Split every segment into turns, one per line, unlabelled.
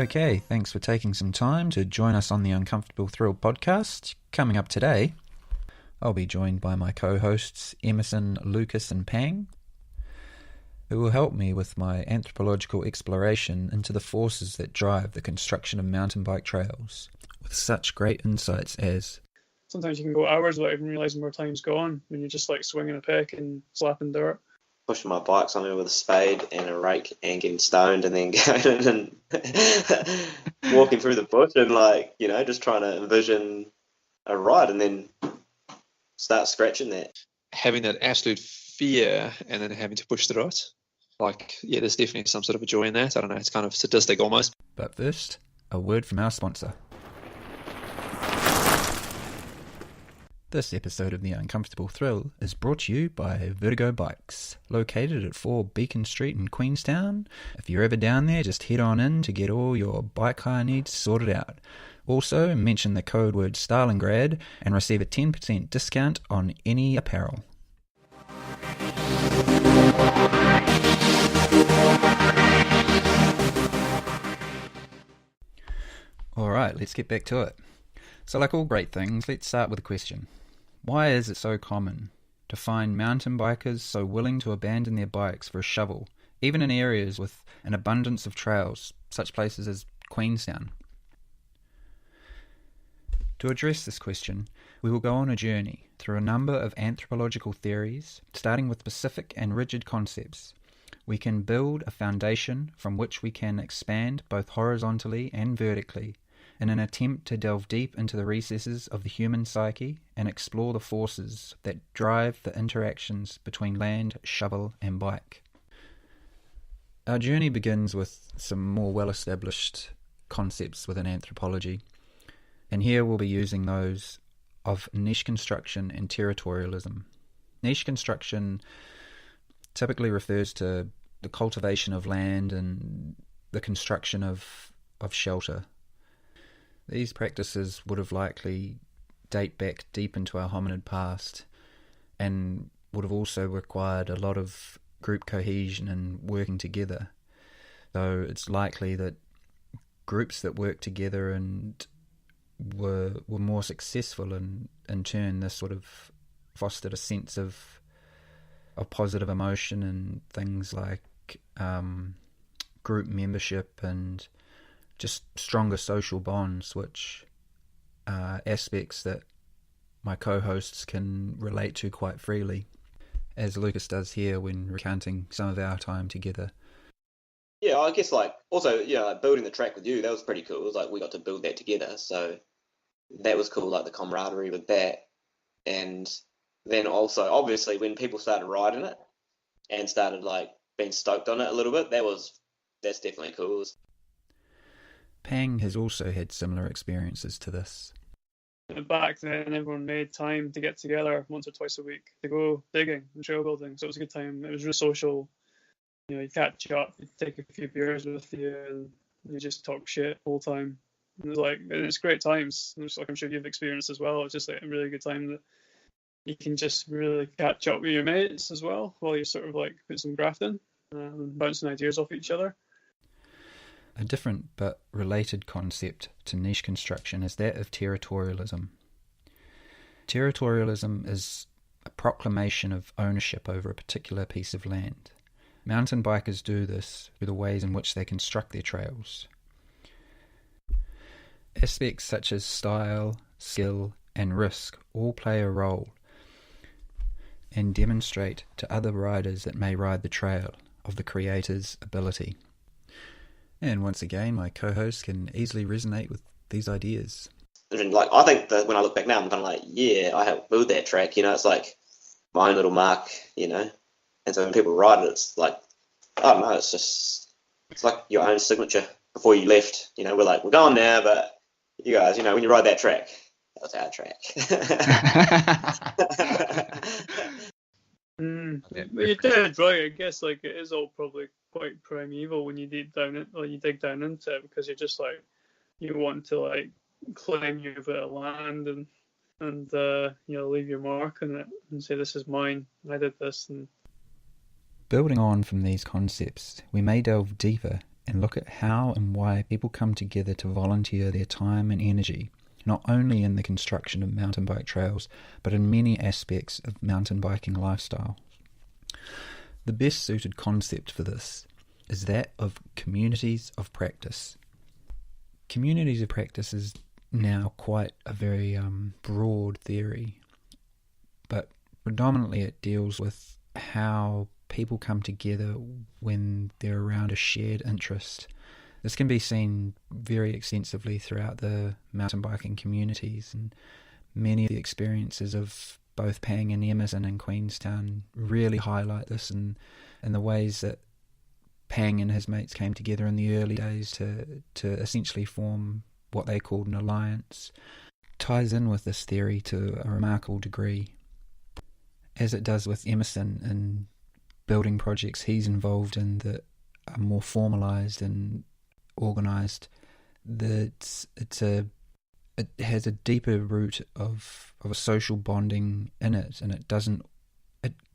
Okay, thanks for taking some time to join us on the Uncomfortable Thrill podcast. Coming up today, I'll be joined by my co-hosts Emerson, Lucas and Pang, who will help me with my anthropological exploration into the forces that drive the construction of mountain bike trails, with such great insights as...
Sometimes you can go hours without even realising where time's gone when you're just like swinging a pick and slapping dirt.
Pushing my bike somewhere with a spade and a rake and getting stoned and then going and walking through the bush and just trying to envision a ride and then start scratching that.
Having that absolute fear and then having to push through it. There's definitely some sort of a joy in that. I don't know, it's kind of sadistic almost.
But first, a word from our sponsor. This episode of The Uncomfortable Thrill is brought to you by Vertigo Bikes, located at 4 Beacon Street in Queenstown. If you're ever down there, just head on in to get all your bike hire needs sorted out. Also, mention the code word Stalingrad and receive a 10% discount on any apparel. Alright, let's get back to it. So like all great things, let's start with a question. Why is it so common to find mountain bikers so willing to abandon their bikes for a shovel, even in areas with an abundance of trails, such places as Queenstown? To address this question, we will go on a journey through a number of anthropological theories, starting with specific and rigid concepts. We can build a foundation from which we can expand both horizontally and vertically, in an attempt to delve deep into the recesses of the human psyche and explore the forces that drive the interactions between land, shovel and bike. Our journey begins with some more well-established concepts within anthropology, and here we'll be using those of niche construction and territorialism. Niche construction typically refers to the cultivation of land and the construction of shelter. These practices would have likely date back deep into our hominid past and would have also required a lot of group cohesion and working together. So it's likely that groups that worked together and were more successful, and in turn this sort of fostered a sense of positive emotion and things like group membership and just stronger social bonds, which are aspects that my co-hosts can relate to quite freely, as Lucas does here when recounting some of our time together.
Yeah, I guess building the track with you, that was pretty cool. It was like we got to build that together, so that was cool, like the camaraderie with that. And then also, obviously, when people started riding it and started being stoked on it a little bit, that's definitely cool.
Pang has also had similar experiences to this.
Back then, everyone made time to get together once or twice a week to go digging and trail building, so it was a good time. It was really social. You catch up, you take a few beers with you, and you just talk shit the whole time. And it's great times. I'm sure you've experienced as well. It's just a really good time that you can just really catch up with your mates as well while you sort of put some graft in, bouncing ideas off each other.
A different but related concept to niche construction is that of territorialism. Territorialism is a proclamation of ownership over a particular piece of land. Mountain bikers do this through the ways in which they construct their trails. Aspects such as style, skill, and risk all play a role and demonstrate to other riders that may ride the trail of the creator's ability. And once again, my co-host can easily resonate with these ideas.
I think that when I look back now, I'm kind of I helped build that track. It's like my own little mark, And so when people ride it, it's I don't know, it's like your own signature before you left. We're going now, but you guys, when you ride that track, that was our track.
But you did right, I guess. It is all probably quite primeval when you dig down into it, because you're just you want to claim your bit of land and leave your mark on it and say, this is mine, I did this. And
building on from these concepts, we may delve deeper and look at how and why people come together to volunteer their time and energy, not only in the construction of mountain bike trails, but in many aspects of mountain biking lifestyle. The best suited concept for this is that of communities of practice. Communities of practice is now quite a very broad theory, but predominantly it deals with how people come together when they're around a shared interest. This can be seen very extensively throughout the mountain biking communities, and many of the experiences of both Pang and Emerson in Queenstown really highlight this, and the ways that Pang and his mates came together in the early days to essentially form what they called an alliance ties in with this theory to a remarkable degree, as it does with Emerson in building projects he's involved in that are more formalised and organised. That it has a deeper root of a social bonding in it, and it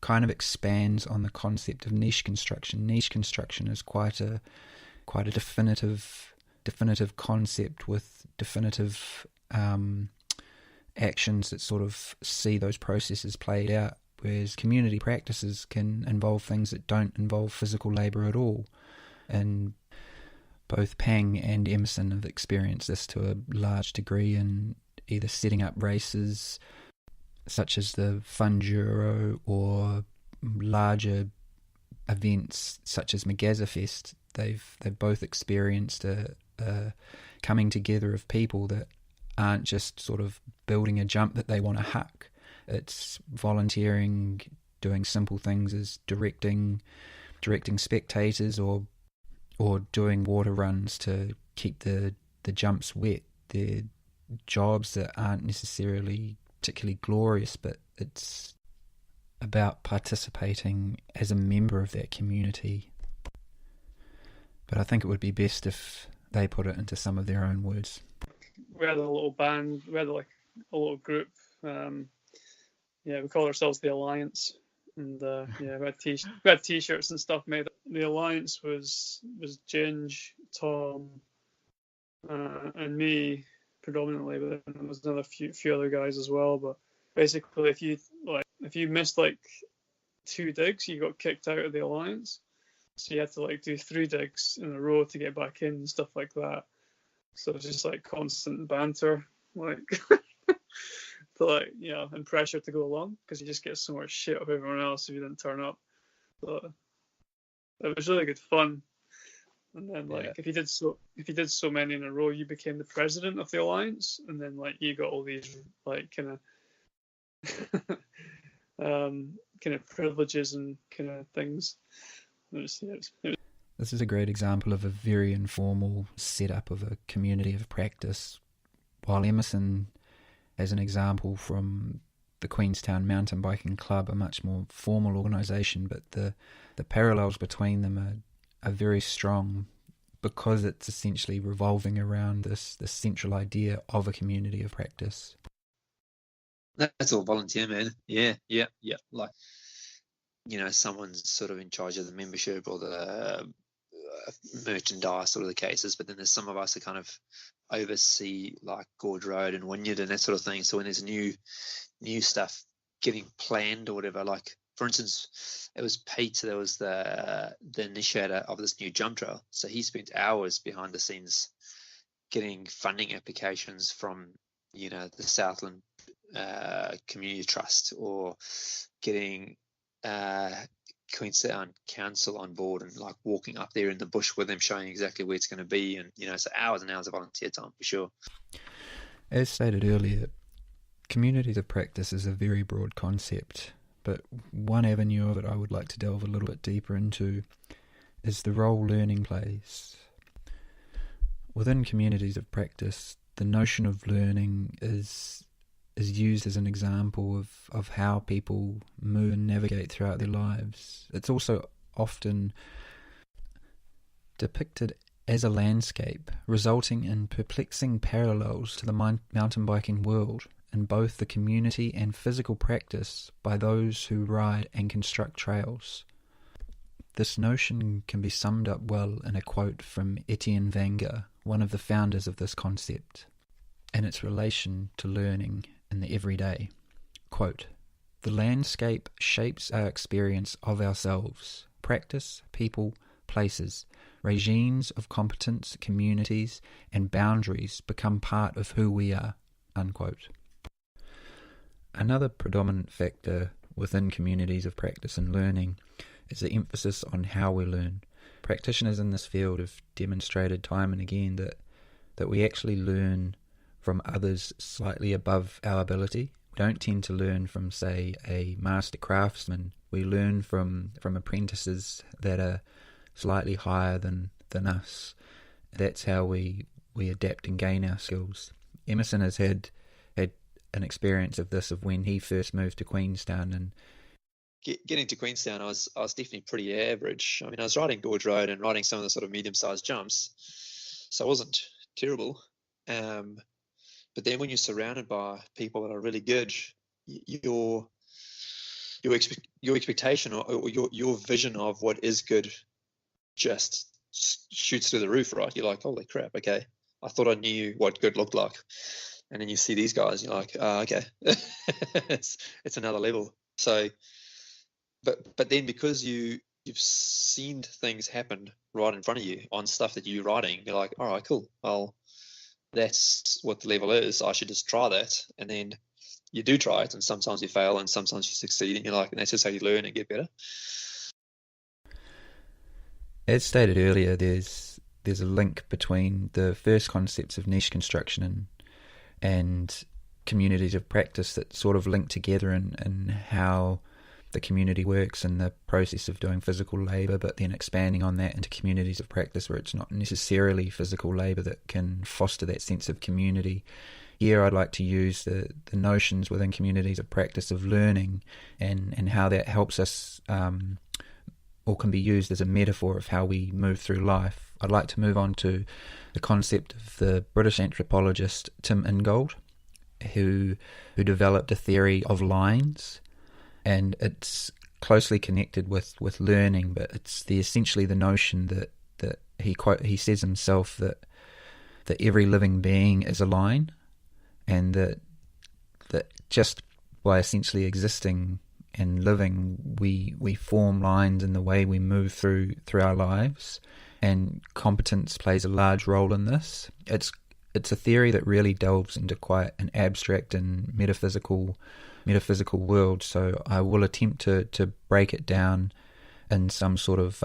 kind of expands on the concept of niche construction. Niche construction is quite a definitive concept with definitive actions that sort of see those processes played out, whereas community practices can involve things that don't involve physical labour at all. And both Pang and Emerson have experienced this to a large degree in either setting up races such as the Funduro or larger events such as Magazafest. They've both experienced a coming together of people that aren't just sort of building a jump that they want to huck. It's volunteering, doing simple things as directing spectators or doing water runs to keep the jumps wet. They're jobs that aren't necessarily particularly glorious, but it's about participating as a member of that community. But I think it would be best if they put it into some of their own words.
We had a little band, we had like a little group. We call ourselves the Alliance, and we had t-shirts and stuff made. The Alliance was Ginge, Tom, and me predominantly, but then there was another few other guys as well. But basically, if you missed like 2 digs, you got kicked out of the Alliance. So you had to like do 3 digs in a row to get back in and stuff like that. So it's just like constant banter, like and pressure to go along, because you just get so much shit of everyone else if you didn't turn up. So it was really good fun. And then if you did so many in a row, you became the president of the Alliance, and then like you got all these like kind of privileges and kind of things.
This is a great example of a very informal setup of a community of practice, while Emerson, as an example from the Queenstown Mountain Biking Club, a much more formal organisation, but the parallels between them are very strong, because it's essentially revolving around this central idea of a community of practice.
That's all volunteer, man. Yeah. Like, someone's sort of in charge of the membership or the merchandise, sort of the cases, but then there's some of us that kind of oversee like Gorge Road and Wynyard and that sort of thing. So when there's new stuff getting planned or whatever, like for instance, it was Pete that was the initiator of this new jump trail. So he spent hours behind the scenes getting funding applications from the Southland Community Trust, or getting Queenstown Council on board and like walking up there in the bush with them, showing exactly where it's going to be, and so hours and hours of volunteer time for sure.
As stated earlier, communities of practice is a very broad concept, but one avenue of it I would like to delve a little bit deeper into is the role learning plays. Within communities of practice, the notion of learning is used as an example of how people move and navigate throughout their lives. It's also often depicted as a landscape, resulting in perplexing parallels to the mountain biking world in both the community and physical practice by those who ride and construct trails. This notion can be summed up well in a quote from Etienne Wenger, one of the founders of this concept, and its relation to learning in the everyday. Quote, "The landscape shapes our experience of ourselves. Practice, people, places, regimes of competence, communities, and boundaries become part of who we are." Unquote. Another predominant factor within communities of practice and learning is the emphasis on how we learn. Practitioners in this field have demonstrated time and again that we actually learn from others slightly above our ability. We don't tend to learn from, say, a master craftsman. We learn from apprentices that are slightly higher than us. That's how we adapt and gain our skills. Emerson has had an experience of this, of when he first moved to Queenstown. And
getting to Queenstown, I was definitely pretty average. I mean, I was riding Gorge Road and riding some of the sort of medium-sized jumps, so I wasn't terrible. But then when you're surrounded by people that are really good, your expectation or your vision of what is good just shoots through the roof, right? You're like, holy crap, okay, I thought I knew what good looked like. And then you see these guys, you're like, okay, it's another level. So, but then because you've seen things happen right in front of you on stuff that you're riding, you're like, all right, cool. Well, that's what the level is. I should just try that. And then you do try it, and sometimes you fail, and sometimes you succeed, and you're like, and that's just how you learn and get better.
As stated earlier, there's a link between the first concepts of niche construction and communities of practice that sort of link together in how the community works and the process of doing physical labour, but then expanding on that into communities of practice where it's not necessarily physical labour that can foster that sense of community. Here I'd like to use the notions within communities of practice of learning and how that helps us or can be used as a metaphor of how we move through life. I'd like to move on to the concept of the British anthropologist Tim Ingold, who developed a theory of lines, and it's closely connected with learning, but it's essentially the notion that he says himself that every living being is a line, and that just by essentially existing and living, we form lines in the way we move through our lives, and competence plays a large role in this. It's a theory that really delves into quite an abstract and metaphysical world, so I will attempt to break it down in some sort of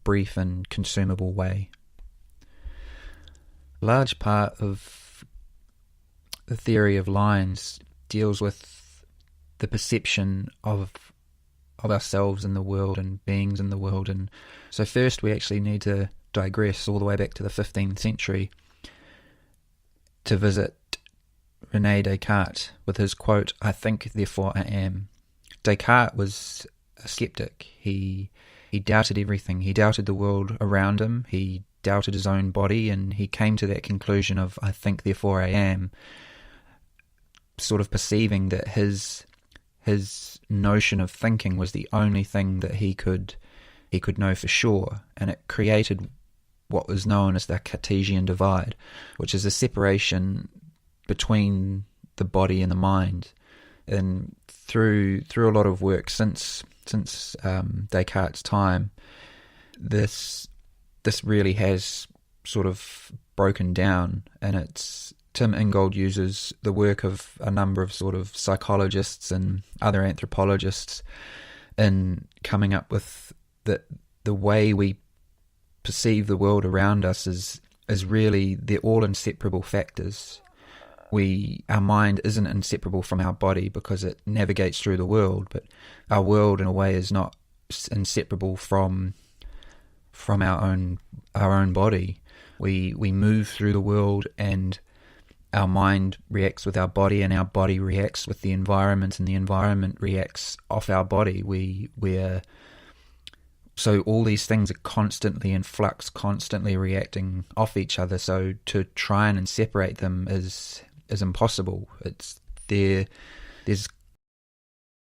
brief and consumable way. A large part of the theory of lines deals with the perception of ourselves in the world and beings in the world. And so first we actually need to digress all the way back to the 15th century to visit René Descartes with his quote, "I think, therefore I am." Descartes was a skeptic. He doubted everything. He doubted the world around him. He doubted his own body, and he came to that conclusion of "I think, therefore I am," sort of perceiving that his notion of thinking was the only thing that he could know for sure, and it created what was known as the Cartesian divide, which is a separation between the body and the mind. And through a lot of work since Descartes' time, this really has sort of broken down, and it's Tim Ingold uses the work of a number of sort of psychologists and other anthropologists in coming up with the way we perceive the world around us is really, they're all inseparable factors. Our mind isn't inseparable from our body because it navigates through the world, but our world in a way is not inseparable from our own body. We move through the world, and our mind reacts with our body, and our body reacts with the environment, and the environment reacts off our body. So all these things are constantly in flux, constantly reacting off each other. So to try and separate them is impossible. There's